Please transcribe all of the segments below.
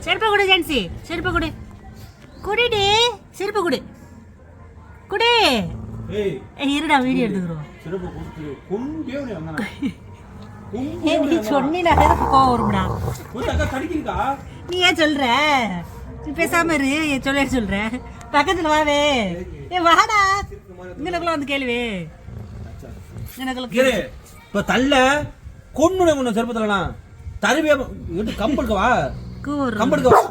செருப்பை கொடு ஜான்சி, செருப்பை கொடு. குடிடி, செருப்பை கொடு. குடி. இருடா வீடியோ எடுத்துக்கிறோம். நீ சொன்னீனா கோவம் வரும்டா. நீ ஏன் சொல்ற? நீ பேசாம இரு. சொல்ற பக்கத்துல வாவே. வாடா இங்கனக்குள்ள வந்து கேளுவே. இப்ப தள்ள கொன்னு செருப்பத்துல தருவியா கம்பெடுக்க வா. கம்பெடுக்க வா.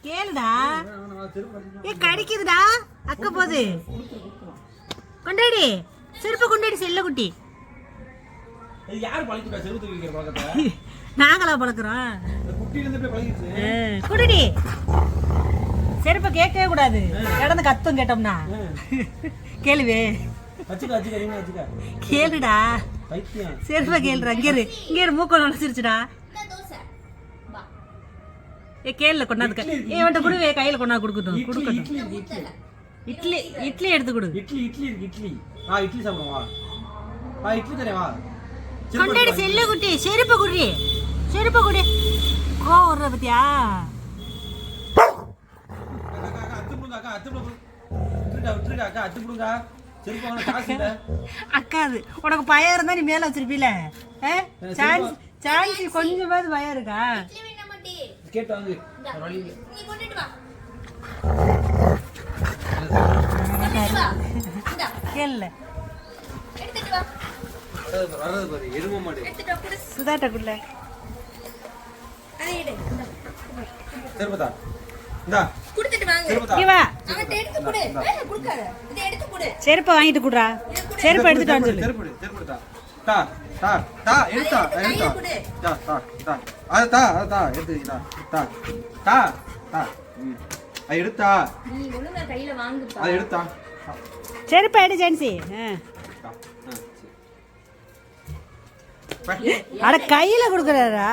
கேளுடா. கடிக்குதுடா. அக்க போது கொண்டாடி செருப்பு கொண்டாடி. செல்ல குட்டி நாங்களா பழக்கிறோம். குடிடி. செருப்பை கேட்கவே கூடாது. கடந்து கத்தும் கேட்டோம்னா கேளுவே. கேளுடா. செருப்பை கேளுடா. இங்க மூக்க நுழைச்சிருச்சுடா. கேள்ல கொண்டாந்து இவன்ட்ட குடுவே. கையில கொண்டாந்து கொடுக்கட்டும். இட்லி எடுத்து கொடு. இட்லி சாப்பிடுவா. இட்லி தரேவா. கொண்டாடி செல்ல குட்டி. செருப்பு குடி. செருப்பு குடி. கோவம் வர்ற பத்தியா? அக்காது உனக்கு பயம் இருந்தா நீ மேல வச்சிருப்பீல. சான்ஸ் கொஞ்சமாவது பயம் இருக்கா? கேள்ல சுதாட்ட குள்ள செருப்பை வாங்கிட்டு குடுறா. செருப்பை எடுத்துட்டு வந்து செருப்பை எடு ஜென்சி. அட கையில குடுக்கறாரா?